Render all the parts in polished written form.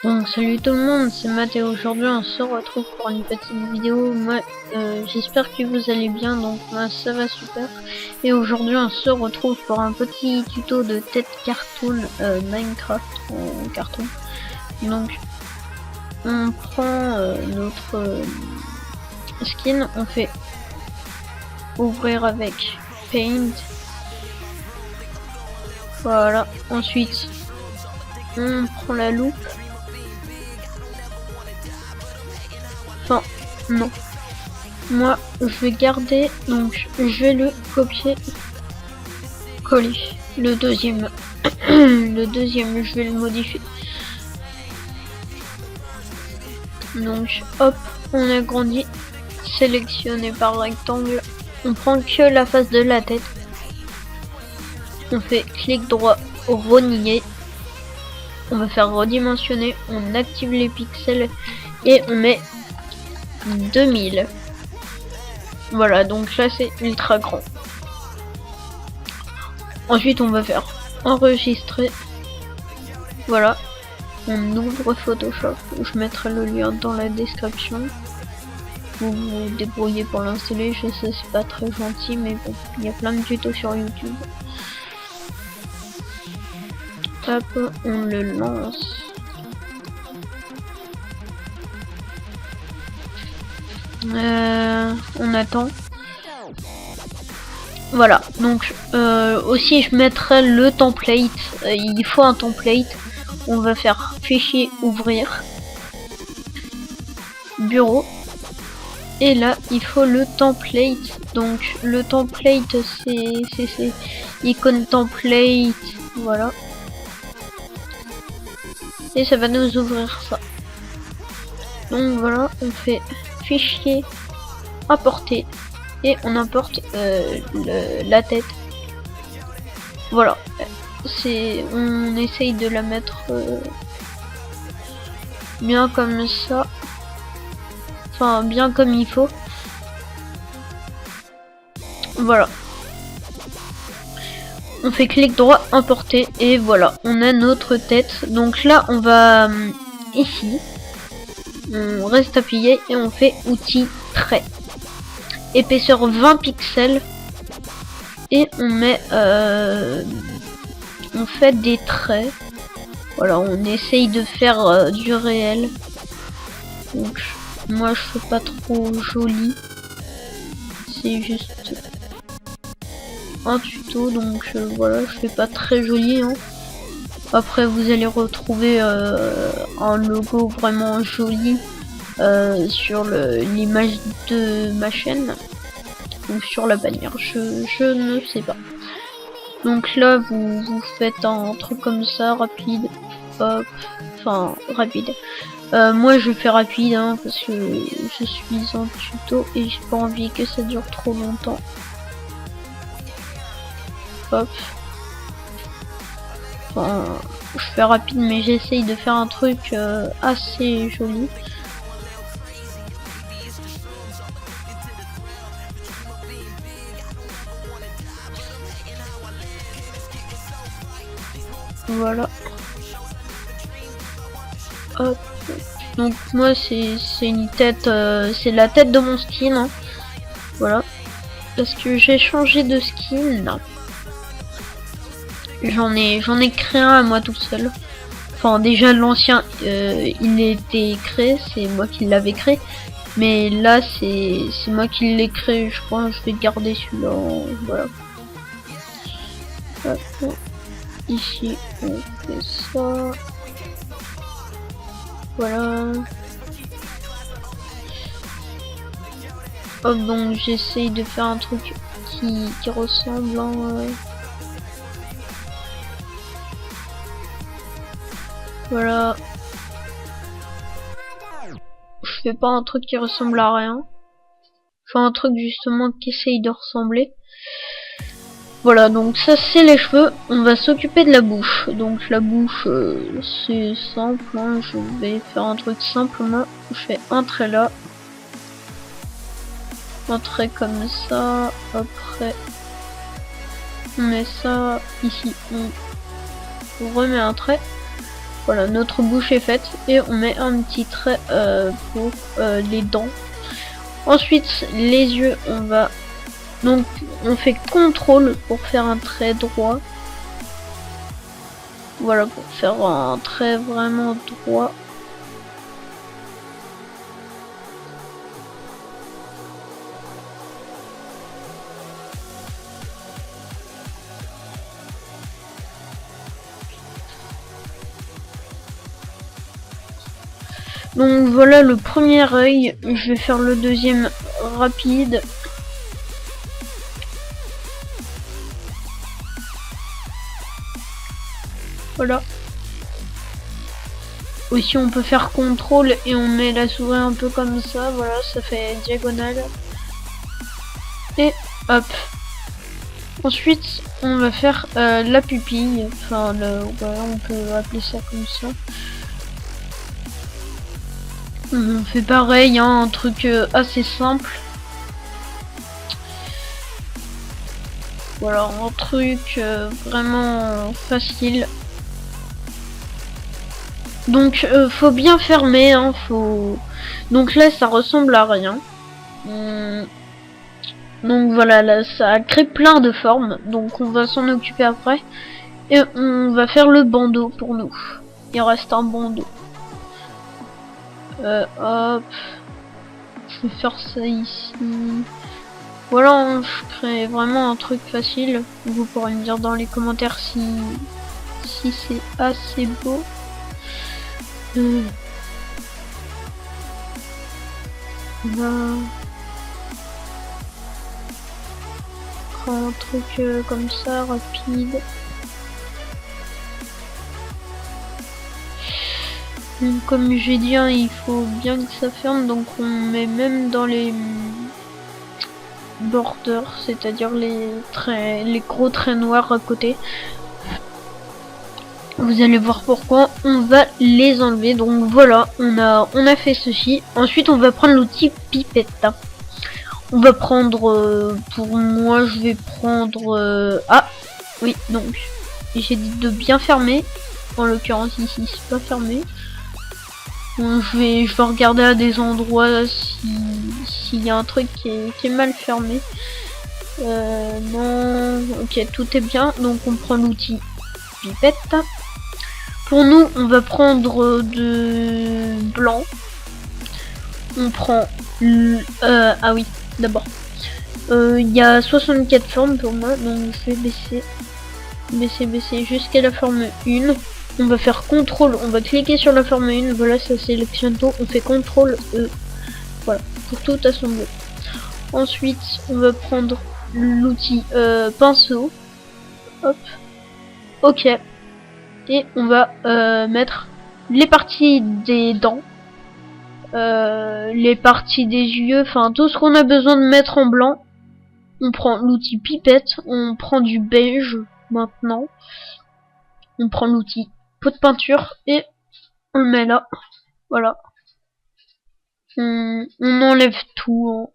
Donc salut tout le monde, c'est Matt et aujourd'hui on se retrouve pour une petite vidéo. Moi j'espère que vous allez bien, donc moi ça va super. Et aujourd'hui on se retrouve pour un petit tuto de tête cartoon Minecraft en carton. Donc on prend notre skin, on fait ouvrir avec Paint. Voilà, ensuite on prend la loupe. Enfin, non. Moi, je vais garder, donc je vais le copier, coller. Le deuxième, le deuxième, je vais le modifier. Donc, hop, on agrandit, sélectionné par rectangle. On prend que la face de la tête. On fait clic droit, renier. On va faire redimensionner. On active les pixels et on met 2000. Voilà, donc là c'est ultra grand. Ensuite on va faire enregistrer. Voilà, on ouvre Photoshop. Je mettrai le lien dans la description. Vous vous débrouillez pour l'installer. Je sais c'est pas très gentil, mais bon, il y a plein de tutos sur YouTube. Hop, on le lance. On attend. Voilà, donc aussi je mettrai le template. Il faut un template. On va faire fichier ouvrir, bureau, et là il faut le template. Donc le template c'est icône template, voilà, et ça va nous ouvrir ça. Donc voilà, on fait fichier importer et on importe la tête. Voilà, on essaye de la mettre bien comme ça, enfin bien comme il faut. Voilà, on fait clic droit importer et voilà, on a notre tête. Donc là on va ici, on reste appuyé et on fait outils trait, épaisseur 20 pixels, et on met on fait des traits. Voilà, on essaye de faire du réel. Donc moi je fais pas trop joli, c'est juste un tuto, donc voilà, je fais pas très joli, hein. Après vous allez retrouver un logo vraiment joli sur l'image de ma chaîne ou sur la bannière, je ne sais pas. Donc là vous faites un truc comme ça, rapide, hop, enfin rapide. Moi je fais rapide, hein, parce que je suis en tuto et j'ai pas envie que ça dure trop longtemps. Hop. Enfin, je fais rapide, mais j'essaye de faire un truc assez joli. Voilà. Hop. Donc moi c'est une tête, c'est la tête de mon skin, hein. Voilà. Parce que j'ai changé de skin. J'en ai créé un à moi tout seul. Enfin déjà l'ancien il était créé, c'est moi qui l'avais créé. Mais là c'est moi qui l'ai créé, je crois. Je vais garder celui-là. Voilà. Hop. Ici on fait ça. Voilà. Hop, donc j'essaye de faire un truc qui ressemble, hein, voilà. Je fais pas un truc qui ressemble à rien. Je fais un truc justement qui essaye de ressembler. Voilà, donc ça c'est les cheveux. On va s'occuper de la bouche. Donc la bouche c'est simple, hein. Je vais faire un truc simplement. Je fais un trait là, un trait comme ça. Après on met ça ici, on remet un trait. Voilà, notre bouche est faite et on met un petit trait pour les dents. Ensuite, les yeux, on va donc on fait contrôle pour faire un trait droit. Voilà, pour faire un trait vraiment droit. Donc voilà le premier œil, je vais faire le deuxième rapide. Voilà. Aussi on peut faire contrôle et on met la souris un peu comme ça, voilà, ça fait diagonale. Et hop. Ensuite on va faire la pupille, enfin on peut appeler ça comme ça. On fait pareil, hein, un truc assez simple. Voilà, un truc vraiment facile. Donc faut bien fermer, hein, faut. Donc là ça ressemble à rien. Donc voilà, là ça crée plein de formes, donc on va s'en occuper après. Et on va faire le bandeau pour nous. Il reste un bandeau. Hop. Je vais faire ça ici. Voilà, hein, je crée vraiment un truc facile. Vous pourrez me dire dans les commentaires si c'est assez beau. Là. Un truc comme ça, rapide. Donc, comme j'ai dit, hein, il faut bien que ça ferme, donc on met même dans les borders, c'est-à-dire les gros traits noirs à côté. Vous allez voir pourquoi. On va les enlever. Donc voilà, on a fait ceci. Ensuite, on va prendre l'outil pipette. On va prendre, pour moi, je vais prendre... ah, oui, donc, j'ai dit de bien fermer. En l'occurrence, ici, c'est pas fermé. Donc, je vais regarder à des endroits s'il y a un truc qui est mal fermé. Non, ok, tout est bien. Donc, on prend l'outil pipette. Pour nous, on va prendre de blanc. On prend... ah oui. D'abord, il y a 64 formes pour moi, donc je vais baisser jusqu'à la forme 1. On va faire contrôle, on va cliquer sur la forme 1, voilà, ça sélectionne tout, on fait contrôle E, voilà, pour tout assembler. Ensuite, on va prendre l'outil pinceau, hop, ok, et on va mettre les parties des dents. Les parties des yeux, enfin tout ce qu'on a besoin de mettre en blanc. On prend l'outil pipette, on prend du beige maintenant. On prend l'outil pot de peinture et on le met là. Voilà. On enlève tout. Hein.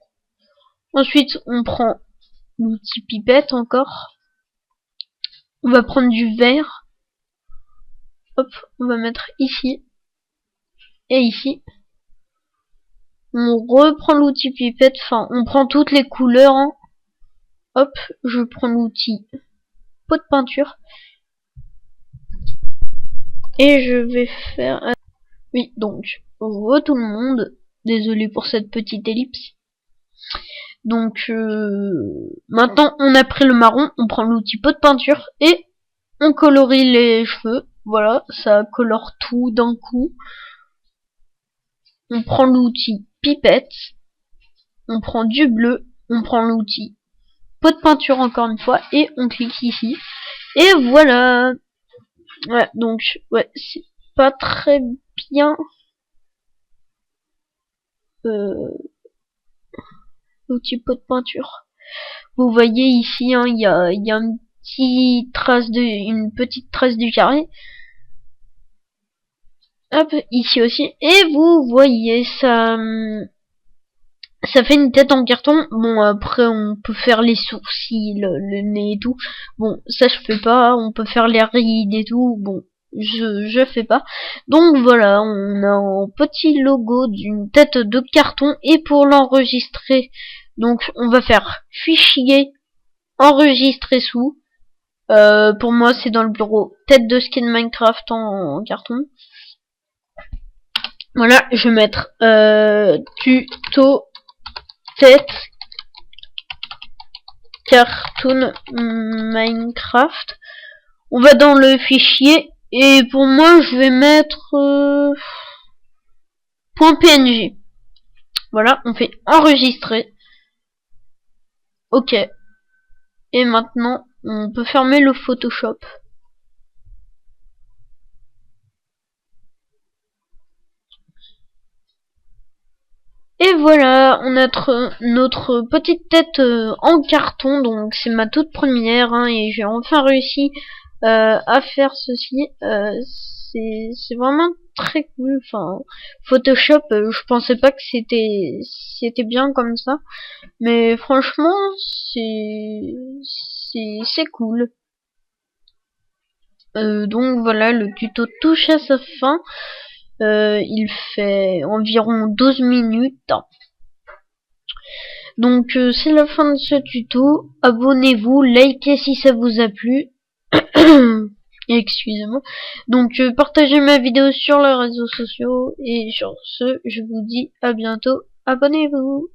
Ensuite, on prend l'outil pipette encore. On va prendre du vert. Hop, on va mettre ici et ici. On reprend l'outil pipette, enfin on prend toutes les couleurs. Hein. Hop, je prends l'outil pot de peinture. Et je vais faire... Oui, donc, re tout le monde. Désolé pour cette petite ellipse. Donc, maintenant on a pris le marron, on prend l'outil pot de peinture et on colorie les cheveux. Voilà, ça colore tout d'un coup. On prend l'outil pipette. On prend du bleu. On prend l'outil pot de peinture encore une fois et on clique ici. Et voilà. Ouais, donc, ouais, c'est pas très bien. L'outil pot de peinture. Vous voyez ici, hein, il y a une petite trace du carré. Hop, ici aussi. Et vous voyez, ça fait une tête en carton. Bon, après, on peut faire les sourcils, le nez et tout. Bon, ça je fais pas. On peut faire les rides et tout. Bon, je fais pas. Donc voilà, on a un petit logo d'une tête de carton et pour l'enregistrer, donc on va faire fichier enregistrer sous. Pour moi c'est dans le bureau tête de skin Minecraft en carton. Voilà, je vais mettre tuto tête cartoon Minecraft. On va dans le fichier et pour moi je vais mettre .png. Voilà, on fait enregistrer. Ok. Et maintenant, on peut fermer le Photoshop. Et voilà, on a notre petite tête en carton, donc c'est ma toute première, hein, et j'ai enfin réussi à faire ceci. C'est vraiment très cool. Enfin, Photoshop, je pensais pas que c'était bien comme ça, mais franchement, c'est cool. Donc voilà, le tuto touche à sa fin. Il fait environ 12 minutes. Donc c'est la fin de ce tuto. Abonnez-vous, likez si ça vous a plu. Excusez-moi. Donc partagez ma vidéo sur les réseaux sociaux. Et sur ce, je vous dis à bientôt. Abonnez-vous.